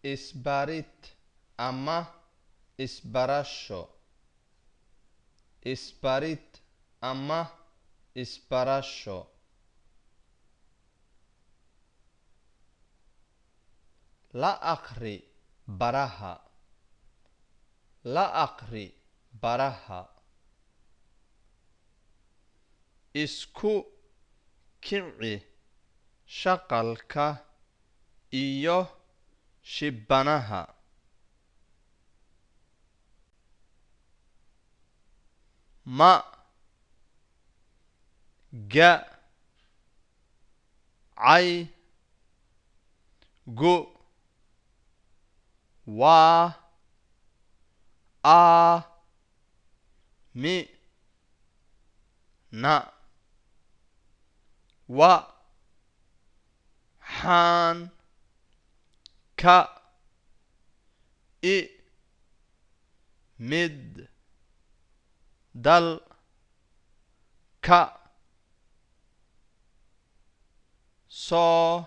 isbarid ama isbarasho, isbarid ama isbarasho. La aqri baraha, la aqri baraha. Isku kici shaqalka iyo shibanaha. Ma ga cay gu wa a mi na wa xaan ka I mid dal ka soo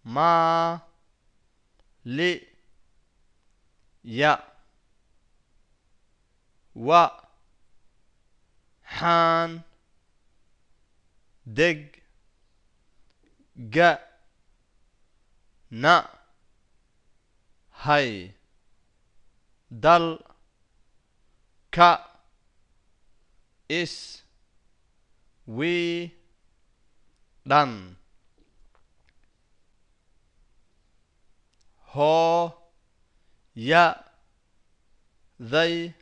ma li ya wa xaan deg ga na hay dal ka is wi dhan hoo ya day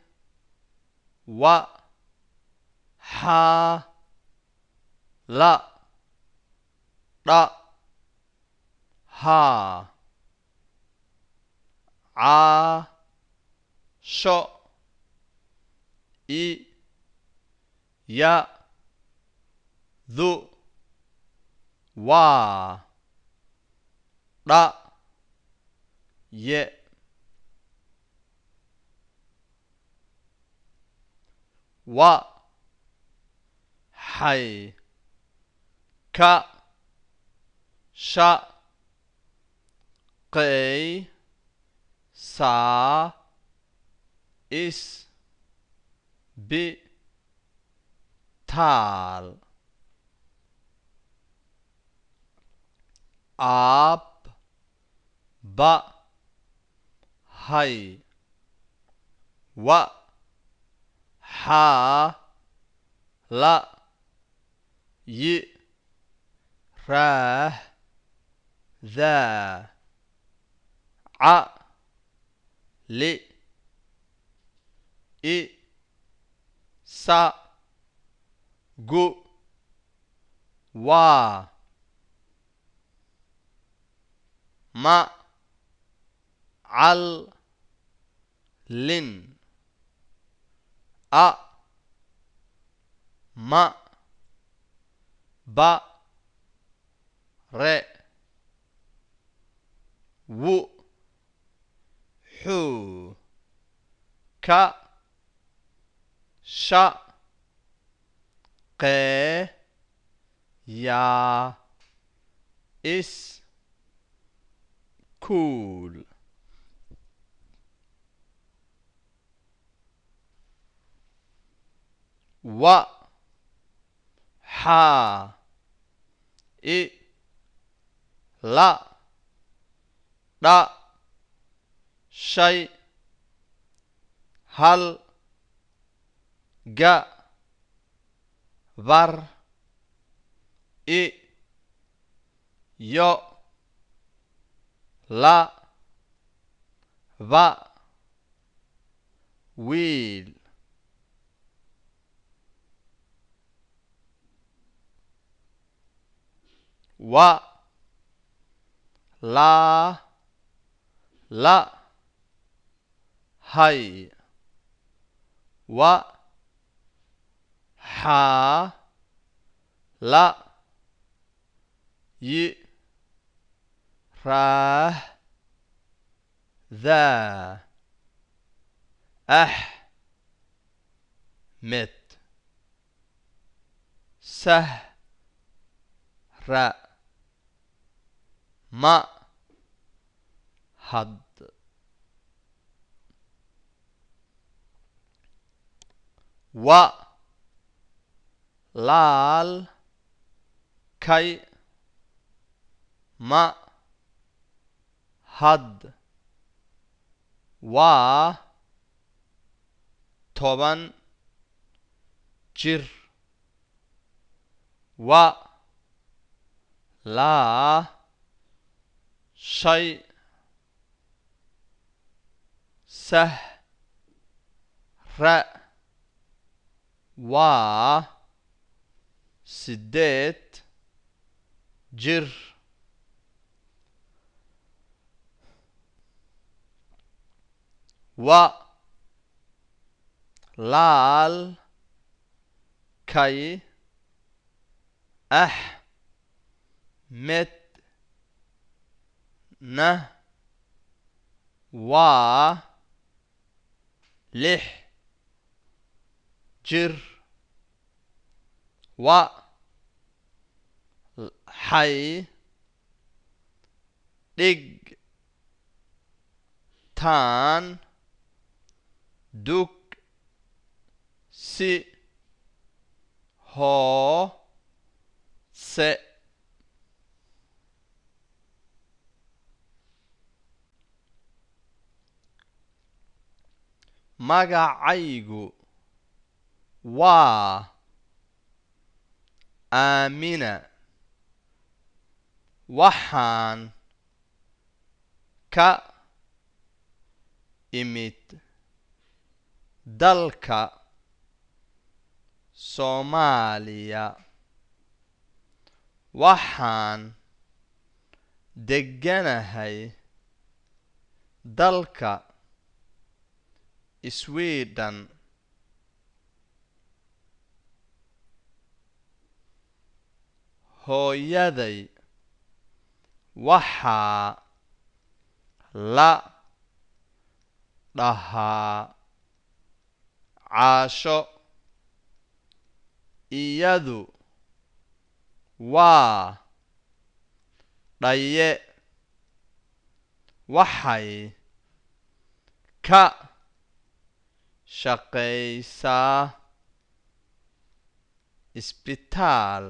wa xaa la dha haa caa sho I ya du waa dha ye wa xay ka sha qey saa is bi taal aab ba hay wa xaa la yi raah daa ca li I sa gu waa ma cal lin a ma ba re wu xuu ka sha qee yaa is kuul wa xaa I la dha shay hal ga var I yo la va wiil wa laa la hay wa xaa la yi raah daa med sahra ma had wa laal kay ma had waa toban jir wa laa shay sahra waa sideed jir wa laal kay med na waa lix jir wa xay dhig taan dug si hoose magacaygu waa aamina waxaan ka imid dalka Soomaaliya waxaan degganahay dalka Sweden hooyaday waxaa la dhahaa Caasho iyadu waa dhaye waxay ka shaqaysaa isbitaal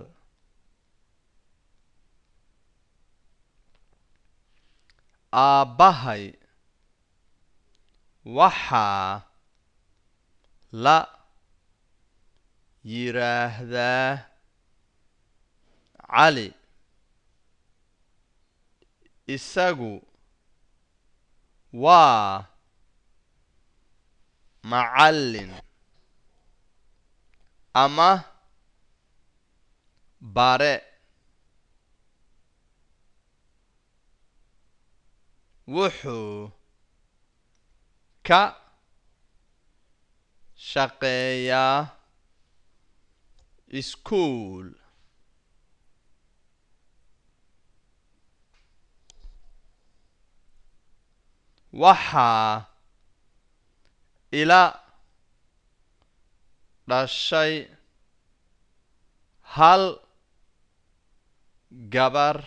aabbahay waxaa la yiraahdaa Cali isagu waa macallin ama bare wuxuu ka shaqeeyaa iskuul waxaa ila dhashay hal gabar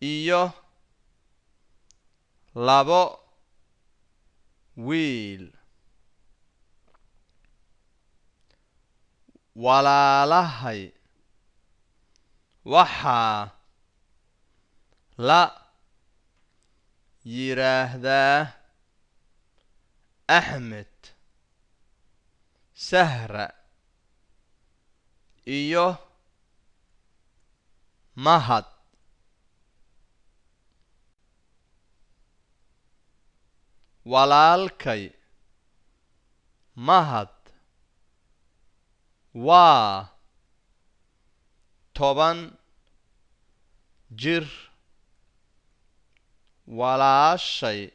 iyo labo wiil walaalahay waxaa la yiraahdaa Axmed Sahra iyo Mahad walaalkay Mahad waa toban jir walaashay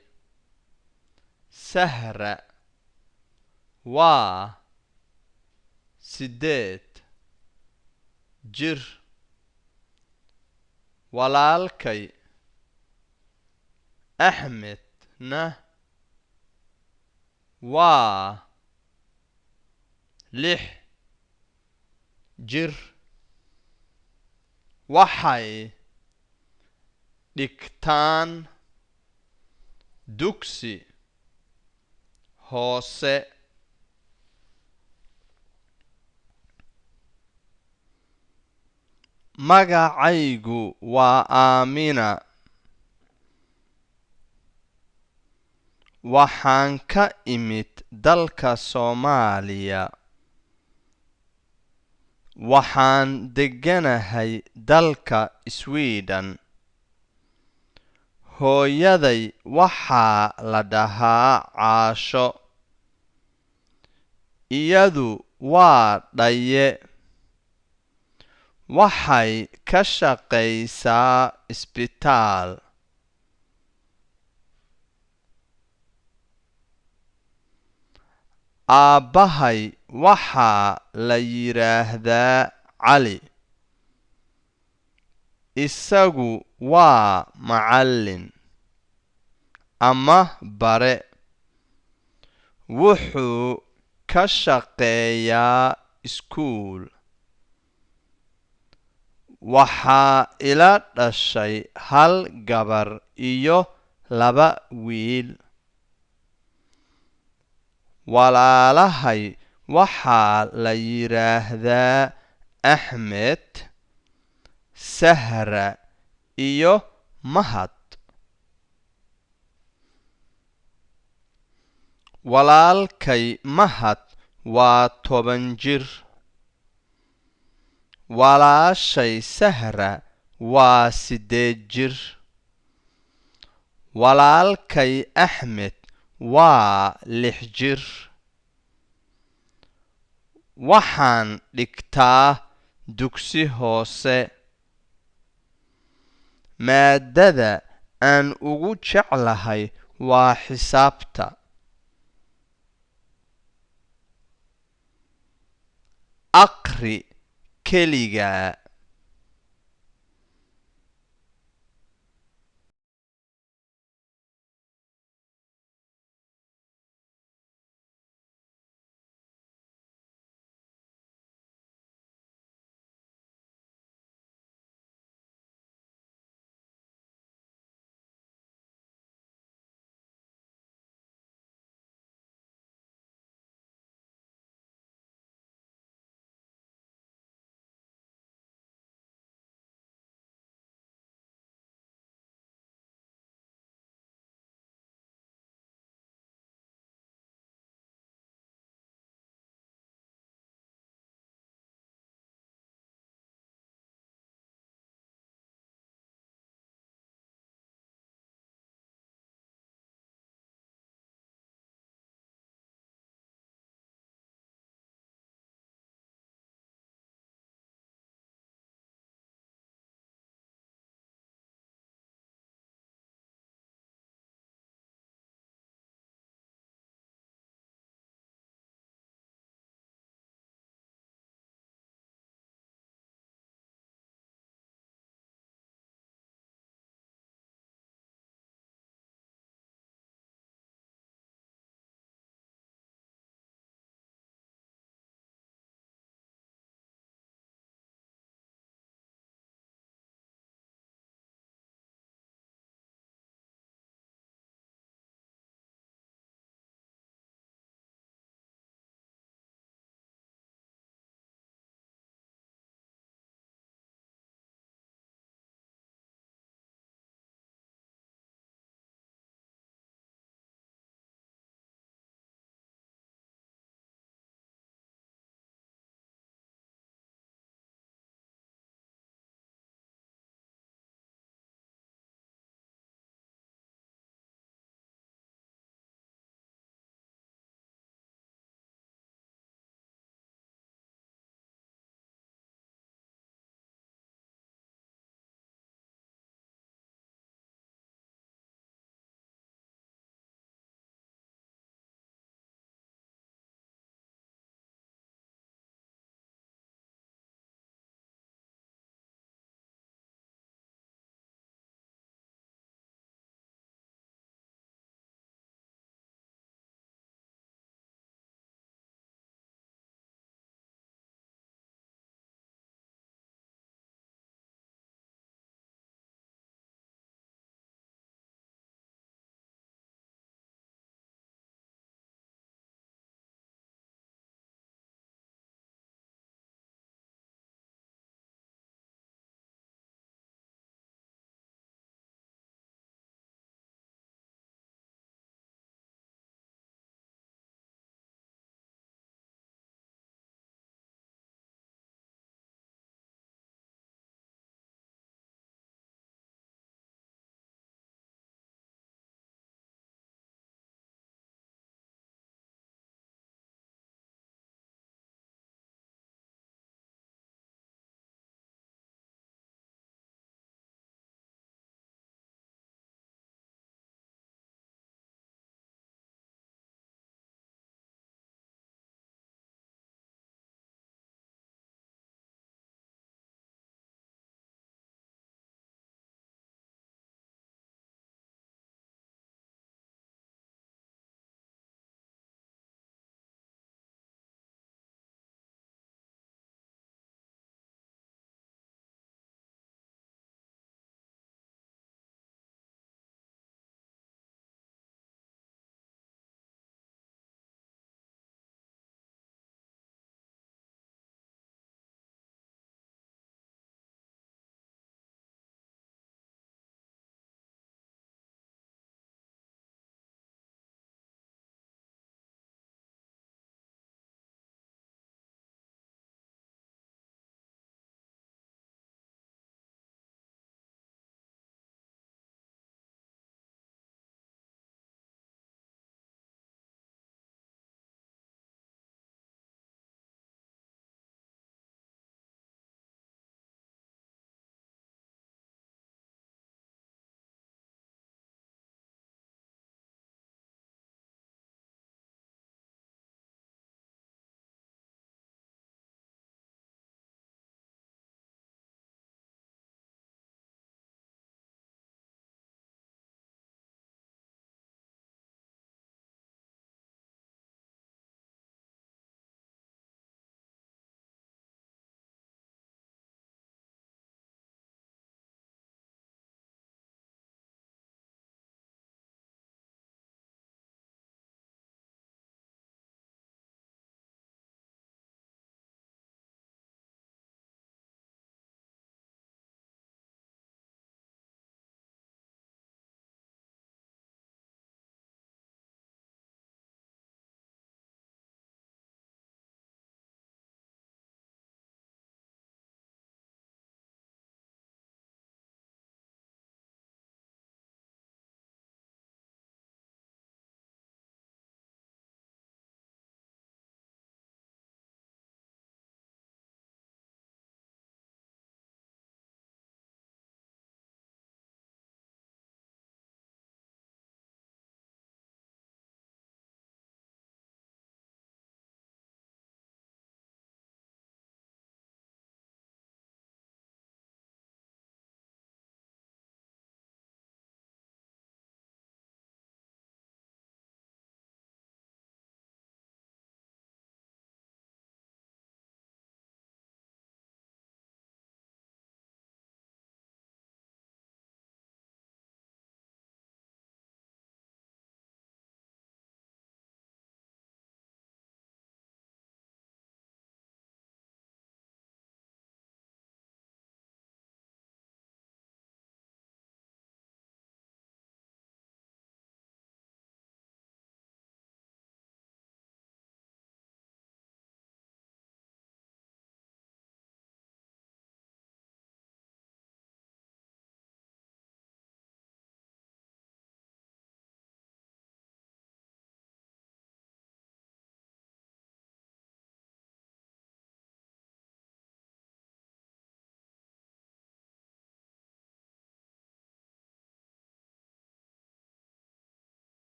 Sahra waa sideed jir walaalkay Axmedna waa lix jir waxay dhigtaan dugsi hoose magacaygu waa Aamina waxaan ka imid dalka Soomaaliya waxaan deganahay dalka Sweden hooyaday waxaa la dhahaa Caasho iyadu waa dhaye waxay ka shaqaysaa isbitaal aabbahay waxaa la yiraahdaa Cali isagu waa macallin ama bare wuxuu ka shaqeeyaa iskuul waxaa ila dhashay hal gabar iyo 2 wiil walaalahay waxaa la yiraahdaa Axmed Sahra iyo Mahad walaalkay Mahad waa 10 jir walaashay Sahra waa 8 jir walaalkay Axmed waa 6 jir waxaan dhigtaa dugsi hoose maadada aan ugu jeclahay waa xisaabta aqri keligaa